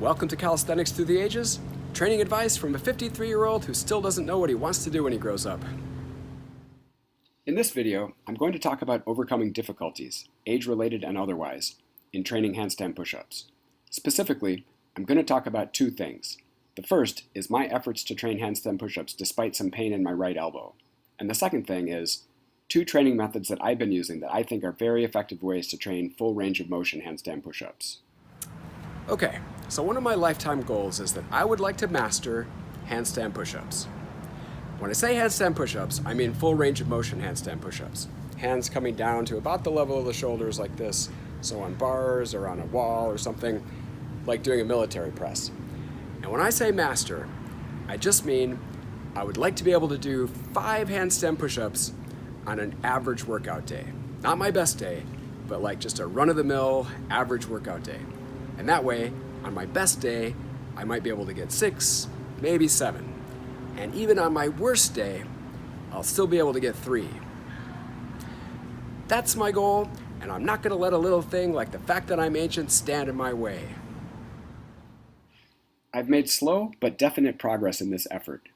Welcome to Calisthenics Through the Ages, training advice from a 53-year-old who still doesn't know what he wants to do when he grows up. In this video, I'm going to talk about overcoming difficulties, age-related and otherwise, in training handstand push-ups. Specifically, I'm going to talk about two things. The first is my efforts to train handstand push-ups despite some pain in my right elbow. And the second thing is two training methods that I've been using that I think are very effective ways to train full range of motion handstand push-ups. Okay, so one of my lifetime goals is that I would like to master handstand push-ups. When I say handstand push-ups, I mean full range of motion handstand push-ups. Hands coming down to about the level of the shoulders like this, so on bars or on a wall or something, like doing a military press. And when I say master, I just mean I would like to be able to do 5 handstand push-ups on an average workout day. Not my best day, but like just a run-of-the-mill average workout day. And that way, on my best day, I might be able to get 6, maybe 7. And even on my worst day, I'll still be able to get 3. That's my goal, and I'm not gonna let a little thing like the fact that I'm ancient stand in my way. I've made slow but definite progress in this effort.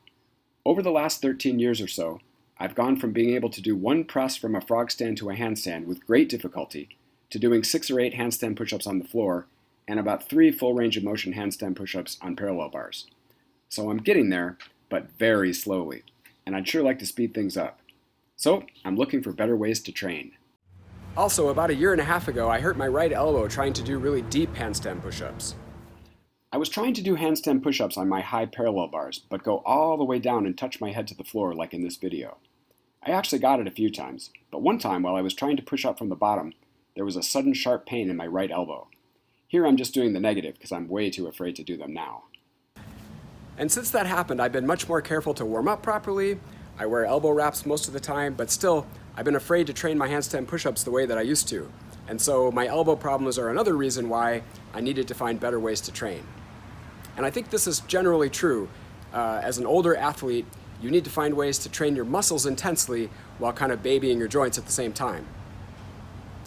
Over the last 13 years or so, I've gone from being able to do 1 press from a frog stand to a handstand with great difficulty to doing 6 or 8 handstand push-ups on the floor and about 3 full range of motion handstand push-ups on parallel bars. So I'm getting there, but very slowly, and I'd sure like to speed things up. So I'm looking for better ways to train. Also, about 1.5 years ago, I hurt my right elbow trying to do really deep handstand push-ups. I was trying to do handstand push-ups on my high parallel bars, but go all the way down and touch my head to the floor like in this video. I actually got it a few times, but one time while I was trying to push up from the bottom, there was a sudden sharp pain in my right elbow. Here I'm just doing the negative because I'm way too afraid to do them now. And since that happened, I've been much more careful to warm up properly. I wear elbow wraps most of the time, but still, I've been afraid to train my handstand push-ups the way that I used to. And so my elbow problems are another reason why I needed to find better ways to train. And I think this is generally true. As an older athlete, you need to find ways to train your muscles intensely while kind of babying your joints at the same time.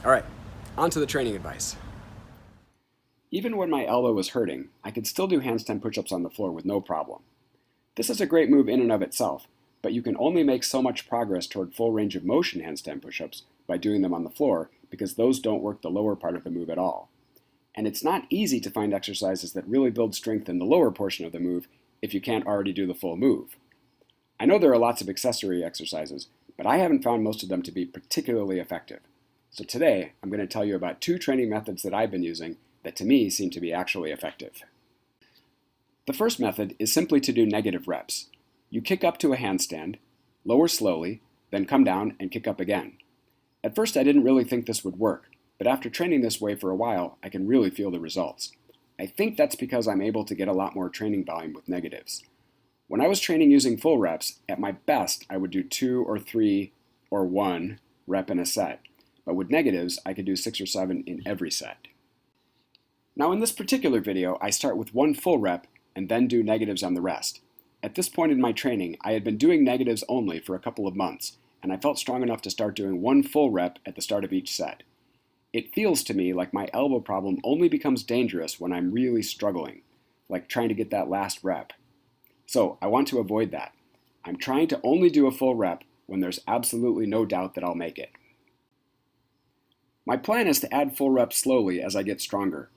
All right, on to the training advice. Even when my elbow was hurting, I could still do handstand push-ups on the floor with no problem. This is a great move in and of itself, but you can only make so much progress toward full range of motion handstand push-ups by doing them on the floor because those don't work the lower part of the move at all. And it's not easy to find exercises that really build strength in the lower portion of the move if you can't already do the full move. I know there are lots of accessory exercises, but I haven't found most of them to be particularly effective. So today, I'm going to tell you about 2 training methods that I've been using that to me seem to be actually effective. The first method is simply to do negative reps. You kick up to a handstand, lower slowly, then come down and kick up again. At first I didn't really think this would work, but after training this way for a while, I can really feel the results. I think that's because I'm able to get a lot more training volume with negatives. When I was training using full reps, at my best I would do 2 or 3 or 1 rep in a set, but with negatives I could do 6 or 7 in every set. Now in this particular video, I start with 1 full rep and then do negatives on the rest. At this point in my training, I had been doing negatives only for a couple of months, and I felt strong enough to start doing 1 full rep at the start of each set. It feels to me like my elbow problem only becomes dangerous when I'm really struggling, like trying to get that last rep. So I want to avoid that. I'm trying to only do a full rep when there's absolutely no doubt that I'll make it. My plan is to add full reps slowly as I get stronger.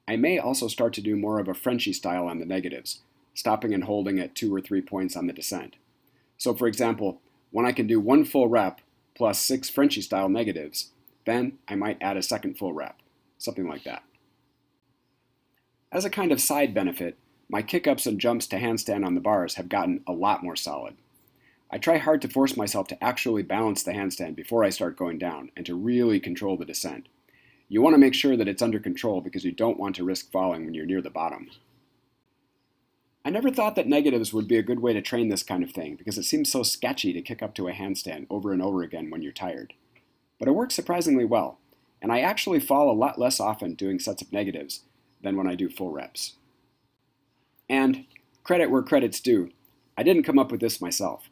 I may also start to do more of a Frenchy style on the negatives, stopping and holding at 2 or 3 points on the descent. So for example, when I can do 1 full rep plus 6 Frenchy style negatives, then I might add a second full rep, something like that. As a kind of side benefit, my kick-ups and jumps to handstand on the bars have gotten a lot more solid. I try hard to force myself to actually balance the handstand before I start going down and to really control the descent. You want to make sure that it's under control because you don't want to risk falling when you're near the bottom. I never thought that negatives would be a good way to train this kind of thing because it seems so sketchy to kick up to a handstand over and over again when you're tired. But it works surprisingly well, and I actually fall a lot less often doing sets of negatives than when I do full reps. And, credit where credit's due, I didn't come up with this myself.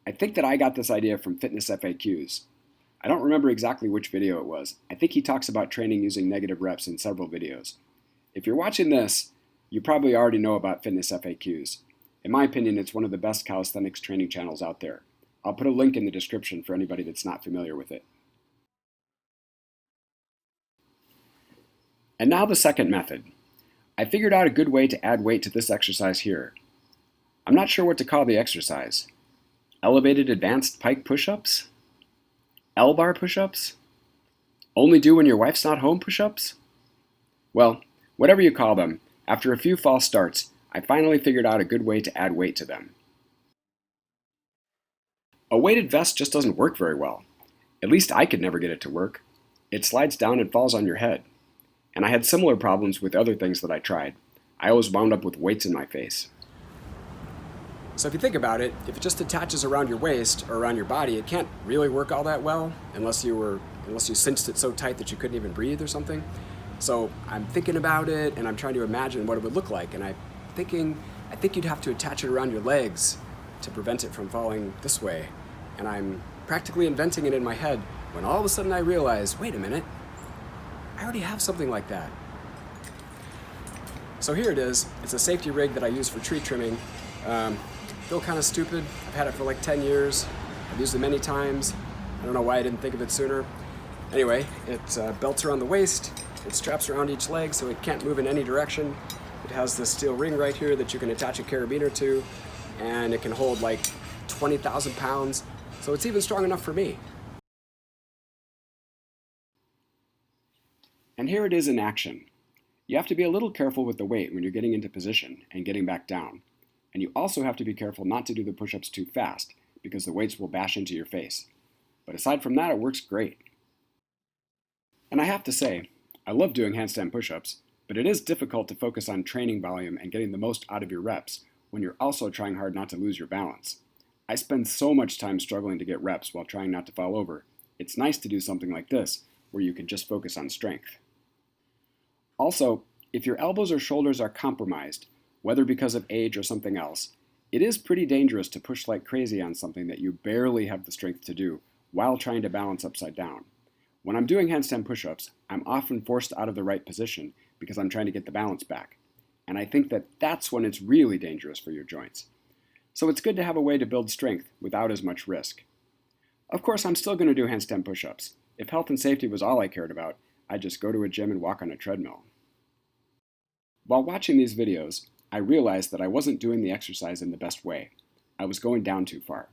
I think that I got this idea from Fitnessfaqs. I don't remember exactly which video it was. I think he talks about training using negative reps in several videos. If you're watching this, You probably already know about Fitnessfaqs. In my opinion, it's one of the best calisthenics training channels out there. I'll put a link in the description for anybody that's not familiar with it. And now the second method. I figured out a good way to add weight to this exercise here. I'm not sure what to call the exercise. Elevated advanced pike push-ups? L-bar push-ups? Only do when your wife's not home push-ups? Well, whatever you call them, after a few false starts, I finally figured out a good way to add weight to them. A weighted vest just doesn't work very well. At least I could never get it to work. It slides down and falls on your head. And I had similar problems with other things that I tried. I always wound up with weights in my face. So if you think about it, if it just attaches around your waist or around your body, it can't really work all that well unless you cinched it so tight that you couldn't even breathe or something. So I'm thinking about it and I'm trying to imagine what it would look like, and I think you'd have to attach it around your legs to prevent it from falling this way. And I'm practically inventing it in my head when all of a sudden I realize, wait a minute, I already have something like that. So here it is. It's a safety rig that I use for tree trimming. Feel kind of stupid. I've had it for like 10 years. I've used it many times. I don't know why I didn't think of it sooner. Anyway, it belts around the waist. It straps around each leg so it can't move in any direction. It has this steel ring right here that you can attach a carabiner to, and it can hold like 20,000 pounds. So it's even strong enough for me. And here it is in action. You have to be a little careful with the weight when you're getting into position and getting back down. And you also have to be careful not to do the push-ups too fast, because the weights will bash into your face. But aside from that, it works great. And I have to say, I love doing handstand push-ups, but it is difficult to focus on training volume and getting the most out of your reps when you're also trying hard not to lose your balance. I spend so much time struggling to get reps while trying not to fall over. It's nice to do something like this, where you can just focus on strength. Also, if your elbows or shoulders are compromised, whether because of age or something else, it is pretty dangerous to push like crazy on something that you barely have the strength to do while trying to balance upside down. When I'm doing handstand push-ups, I'm often forced out of the right position because I'm trying to get the balance back. And I think that that's when it's really dangerous for your joints. So it's good to have a way to build strength without as much risk. Of course, I'm still going to do handstand push-ups. If health and safety was all I cared about, I'd just go to a gym and walk on a treadmill. While watching these videos, I realized that I wasn't doing the exercise in the best way. I was going down too far.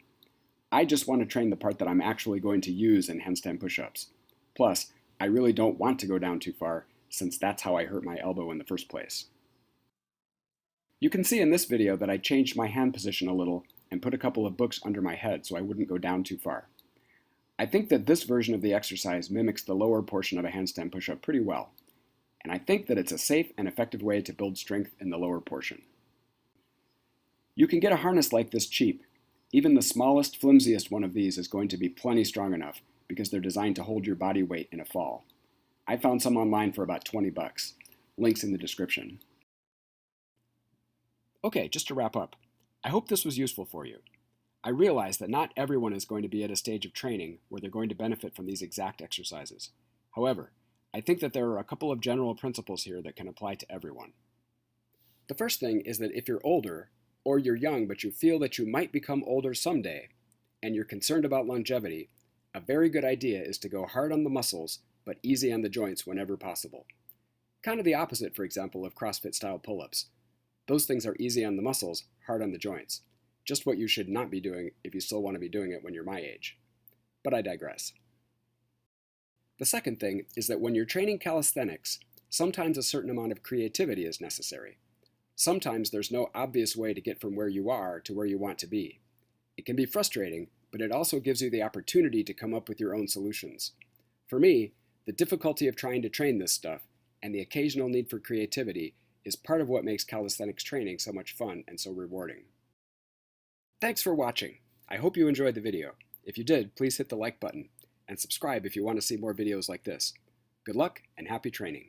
I just want to train the part that I'm actually going to use in handstand push-ups. Plus, I really don't want to go down too far, since that's how I hurt my elbow in the first place. You can see in this video that I changed my hand position a little and put a couple of books under my head so I wouldn't go down too far. I think that this version of the exercise mimics the lower portion of a handstand push-up pretty well. And I think that it's a safe and effective way to build strength in the lower portion. You can get a harness like this cheap. Even the smallest, flimsiest one of these is going to be plenty strong enough because they're designed to hold your body weight in a fall. I found some online for about 20 bucks. Links in the description. Okay, just to wrap up, I hope this was useful for you. I realize that not everyone is going to be at a stage of training where they're going to benefit from these exact exercises. However, I think that there are a couple of general principles here that can apply to everyone. The first thing is that if you're older, or you're young but you feel that you might become older someday, and you're concerned about longevity, a very good idea is to go hard on the muscles but easy on the joints whenever possible. Kind of the opposite, for example, of CrossFit-style pull-ups. Those things are easy on the muscles, hard on the joints. Just what you should not be doing if you still want to be doing it when you're my age. But I digress. The second thing is that when you're training calisthenics, sometimes a certain amount of creativity is necessary. Sometimes there's no obvious way to get from where you are to where you want to be. It can be frustrating, but it also gives you the opportunity to come up with your own solutions. For me, the difficulty of trying to train this stuff and the occasional need for creativity is part of what makes calisthenics training so much fun and so rewarding. Thanks for watching. I hope you enjoyed the video. If you did, please hit the like button and subscribe if you want to see more videos like this. Good luck and happy training.